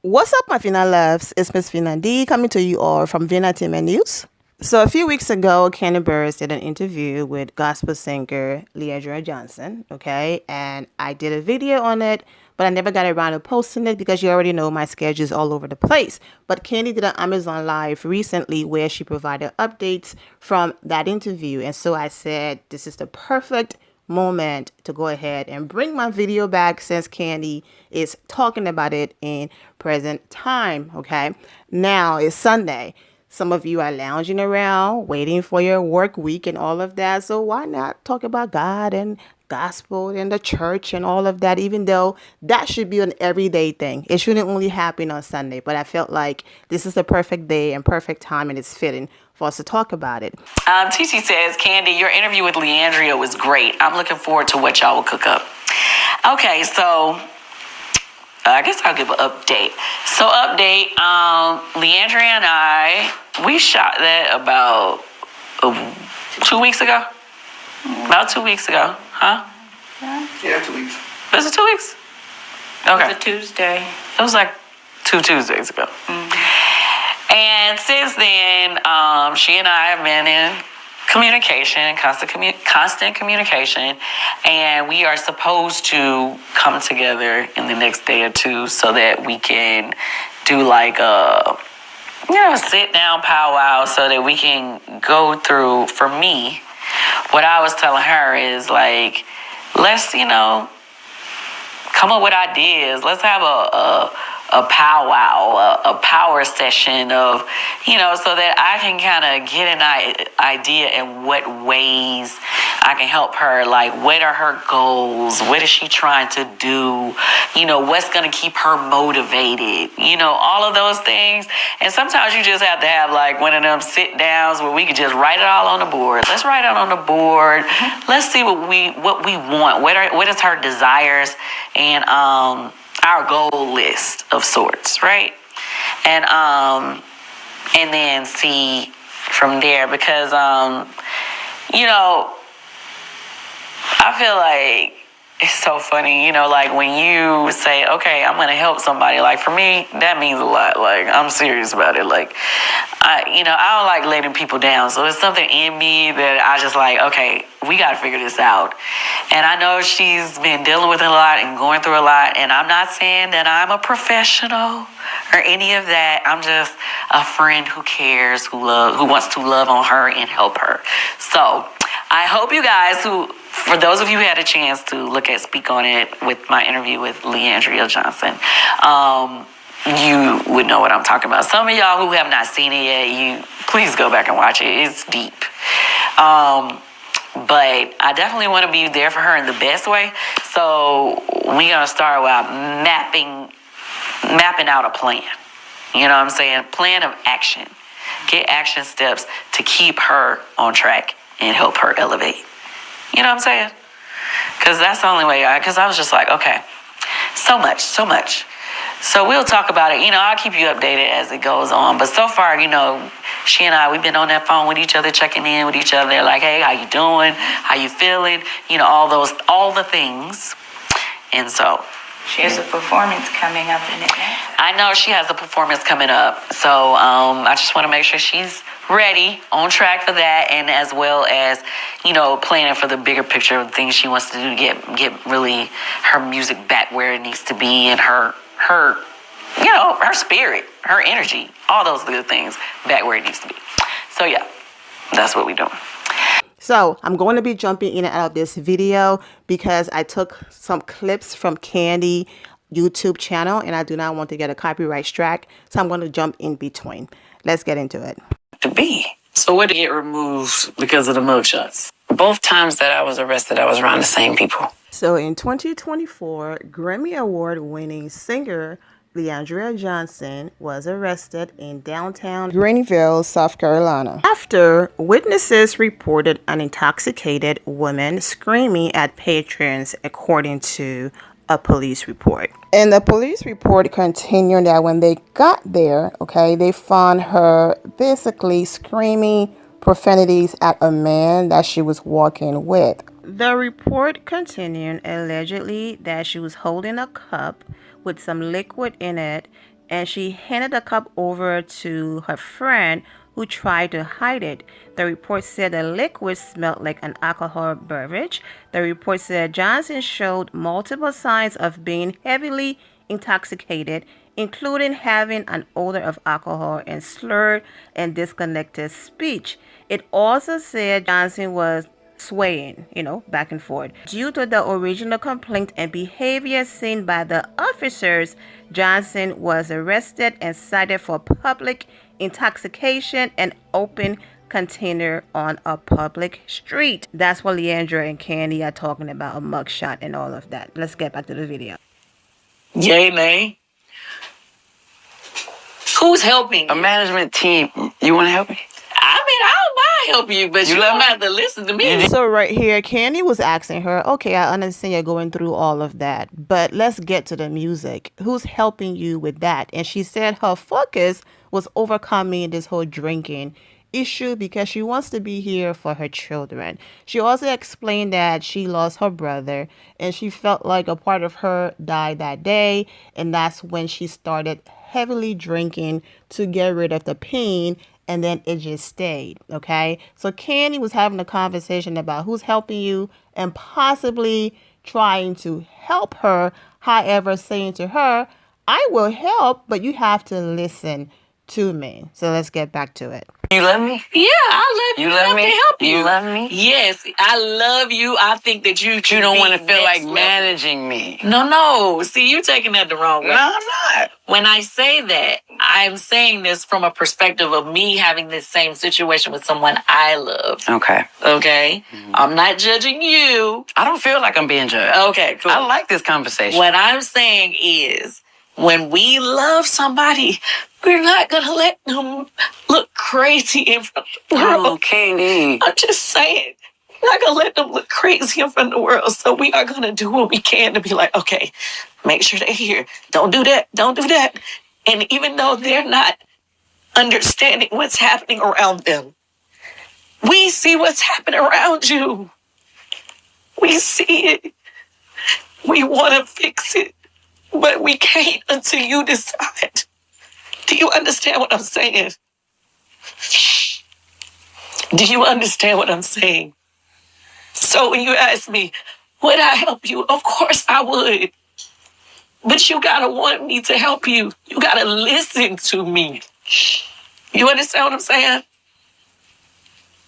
What's up, my Vina loves? It's Miss Vina D coming to you all from Vina Team News. So a few weeks ago, Kandi did an interview with gospel singer Leandrea Johnson, okay? And I did a video on it, but I never got around to posting it because you already know my schedule is all over the place. But Kandi did an Amazon Live recently where she provided updates from that interview. And so I said, this is the perfect moment to go ahead and bring my video back since Kandi is talking about it in present time, okay? Now it's Sunday. Some of you are lounging around, waiting for your work week and all of that. So why not talk about God and gospel and the church and all of that, even though that should be an everyday thing. It shouldn't only happen on Sunday, but I felt like this is the perfect day and perfect time, and it's fitting for us to talk about it. TT says, Kandi, your interview with Leandrea was great. I'm looking forward to what y'all will cook up. Okay, so I guess I'll give an update. So update, Leandrea and I, we shot that about 2 weeks ago. About 2 weeks ago, huh? Yeah, 2 weeks. Was it 2 weeks? Okay. It was a Tuesday. It was like 2 Tuesdays ago. Mm-hmm. And since then, she and I have been in communication, constant communication, and we are supposed to come together in the next day or two so that we can do like a sit down powwow so that we can go through, for me, what I was telling her is like, let's, come up with ideas. Let's have a powwow, a power session of, so that I can kind of get an idea in what ways I can help her. Like, what are her goals? What is she trying to do? What's going to keep her motivated? All of those things. And sometimes you just have to have like one of them sit downs where we can just write it all on the board. Let's write it on the board. Let's see what we want. What is her desires and our goal list of sorts, right? And then see from there, because I feel like it's so funny, like when you say, okay, I'm going to help somebody, like for me, that means a lot. Like, I'm serious about it. Like, I don't like letting people down. So it's something in me that I just like, okay, we got to figure this out. And I know she's been dealing with a lot and going through a lot. And I'm not saying that I'm a professional or any of that. I'm just a friend who cares, who wants to love on her and help her. So I hope you guys for those of you who had a chance to speak on it with my interview with Leandrea Johnson, you would know what I'm talking about. Some of y'all who have not seen it yet, please go back and watch it. It's deep. But I definitely want to be there for her in the best way. So we're going to start with mapping out a plan. You know what I'm saying? Plan of action. Get action steps to keep her on track and help her elevate. You know what I'm saying? Because that's the only way because I was just like, okay, so much. So we'll talk about it. I'll keep you updated as it goes on. But so far, she and I, we've been on that phone with each other, checking in with each other. Like, hey, how you doing? How you feeling? All the things. And so she has a performance coming up in it. I know she has a performance coming up. So I just want to make sure she's ready, on track for that, and as well as, planning for the bigger picture of things she wants to do to get really her music back where it needs to be, and her spirit, her energy, all those good things back where it needs to be. So yeah, that's what we're doing. So I'm going to be jumping in and out of this video because I took some clips from Kandi YouTube channel and I do not want to get a copyright strike. So I'm going to jump in between. Let's get into it. To be. So what did get removed because of the mugshots? Both times that I was arrested, I was around the same people. So in 2024, Grammy Award winning singer Leandrea Johnson was arrested in downtown Greenville, South Carolina, after witnesses reported an intoxicated woman screaming at patrons, according to a police report. And the police report continued that when they got there, they found her basically screaming profanities at a man that she was walking with. The report continued allegedly that she was holding a cup with some liquid in it and she handed the cup over to her friend who tried to hide it. The report said the liquid smelled like an alcohol beverage. The report said Johnson showed multiple signs of being heavily intoxicated, including having an odor of alcohol and slurred and disconnected speech. It also said Johnson was swaying, back and forth. Due to the original complaint and behavior seen by the officers, Johnson was arrested and cited for public intoxication and open container on a public street. That's what Leandrea and Kandi are talking about, a mugshot and all of that. Let's get back to the video. Yay, nay. Who's helping? A management team. You want to help me? I mean, I don't mind helping you, but you don't have to listen to me. So right here, Kandi was asking her, okay, I understand you're going through all of that, but let's get to the music. Who's helping you with that? And she said her focus was overcoming this whole drinking issue because she wants to be here for her children. She also explained that she lost her brother and she felt like a part of her died that day, and that's when she started heavily drinking to get rid of the pain, and then it just stayed. Okay, so Kandi was having a conversation about who's helping you and possibly trying to help her, however saying to her, I will help, but you have to listen to me. So let's get back to it. You love me? Yeah, I love you. You love me? To help you. You love me? Yes, I love you. I think that you don't want to feel like level. managing me. No. See, you're taking that the wrong way. No, I'm not. When I say that, I'm saying this from a perspective of me having this same situation with someone I love. Okay. Okay? I'm not judging you. I don't feel like I'm being judged. Okay, cool. I like this conversation. What I'm saying is, when we love somebody, we're not going to let them look crazy in front of the world. Oh, Kandi. I'm just saying, we're not going to let them look crazy in front of the world. So we are going to do what we can to be like, okay, make sure they're here. Don't do that. Don't do that. And even though they're not understanding what's happening around them, we see what's happening around you. We see it. We want to fix it. But we can't until you decide. Do you understand what I'm saying? Do you understand what I'm saying? So when you ask me, would I help you? Of course I would. But you gotta want me to help you. You gotta listen to me. You understand what I'm saying?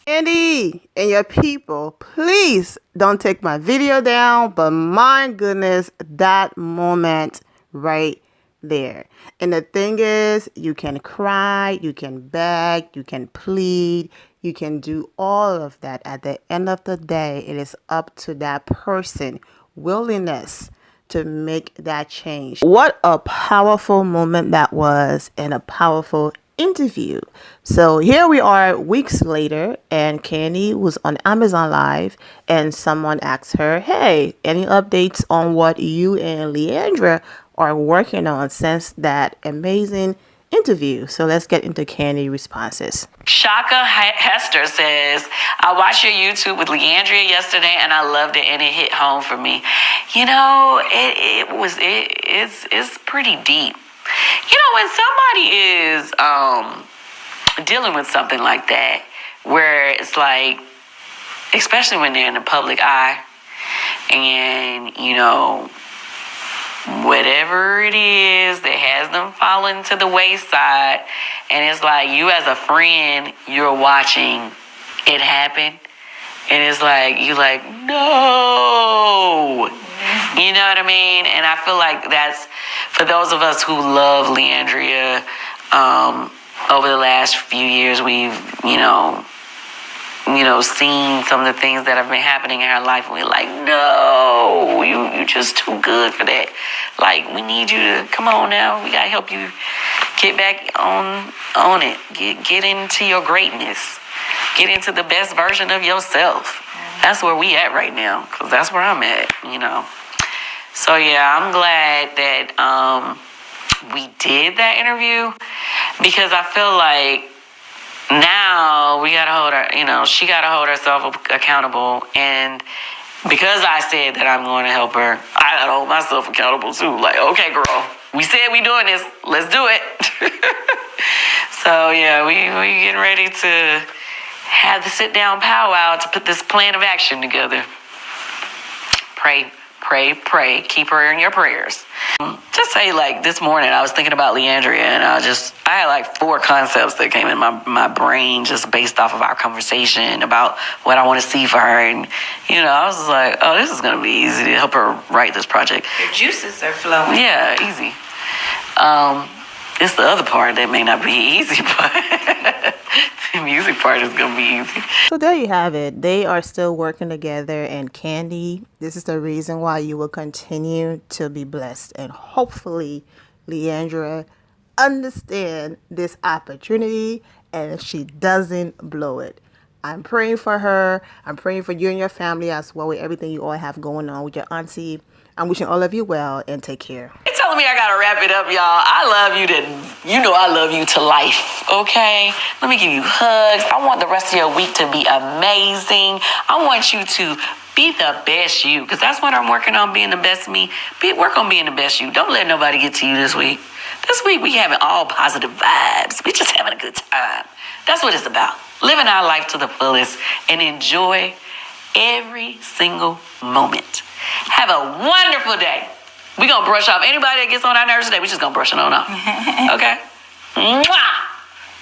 Kandi and your people, please don't take my video down, but my goodness, that moment right there. And the thing is, you can cry, you can beg, you can plead, you can do all of that. At the end of the day, it is up to that person, willingness to make that change. What a powerful moment that was, and a powerful interview. So here we are weeks later, and Kandi was on Amazon Live, and someone asked her, hey, any updates on what you and Leandrea are working on since that amazing interview? So let's get into Kandi responses. Shaka Hester says, I watched your YouTube with Leandrea yesterday and I loved it and it hit home for me. You know, it's pretty deep. You know, when somebody is dealing with something like that, where it's like, especially when they're in the public eye, and, you know, whatever it is that has them falling to the wayside, and it's like you as a friend, you're watching it happen, and it's like, you like, no. You know what I mean? And I feel like that's, for those of us who love Leandrea, over the last few years, we've, you know, seen some of the things that have been happening in her life, and we're like, no, you're just too good for that. Like, we need you to, come on now, we gotta help you get back on it. Get into your greatness. Get into the best version of yourself. That's where we at right now, because that's where I'm at, you know. So, yeah, I'm glad that we did that interview, because I feel like now we gotta hold her, you know, she gotta hold herself accountable. And because I said that I'm going to help her, I gotta hold myself accountable too. Like, okay, girl, we said we doing this. Let's do it. So yeah, we getting ready to have the sit down powwow to put this plan of action together. Pray. Keep her in your prayers. Just say, like, this morning I was thinking about Leandrea, and I had like 4 concepts that came in my brain just based off of our conversation about what I want to see for her. And, I was like, oh, this is going to be easy to help her write this project. The juices are flowing. Yeah, easy. It's the other part that may not be easy, but the music part is going to be easy. So there you have it. They are still working together, and Kandi, this is the reason why you will continue to be blessed. And hopefully Leandrea understand this opportunity and she doesn't blow it. I'm praying for her. I'm praying for you and your family as well with everything you all have going on with your auntie. I'm wishing all of you well, and take care. You're telling me I gotta wrap it up, y'all. I love you I love you to life, okay? Let me give you hugs. I want the rest of your week to be amazing. I want you to be the best you, because that's what I'm working on, being the best me. Work on being the best you. Don't let nobody get to you this week. This week we having all positive vibes. We just having a good time. That's what it's about. Living our life to the fullest and enjoy every single moment. Have a wonderful day. We're going to brush off anybody that gets on our nerves today. We're just going to brush it on off. Okay? Mwah!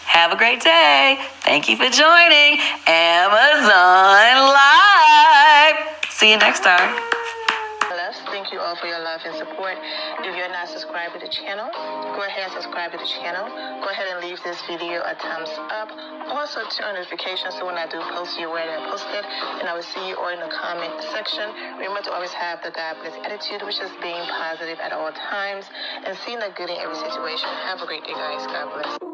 Have a great day. Thank you for joining Amazon Live. See you next time. Thank you all for your love and support. If you're not subscribed to the channel, go ahead and subscribe to the channel. Go ahead and leave this video a thumbs up. Also turn on notifications so when I do post, you're aware that I posted. And I will see you all in the comment section. Remember to always have the God bless attitude, which is being positive at all times and seeing the good in every situation. Have a great day, guys. God bless.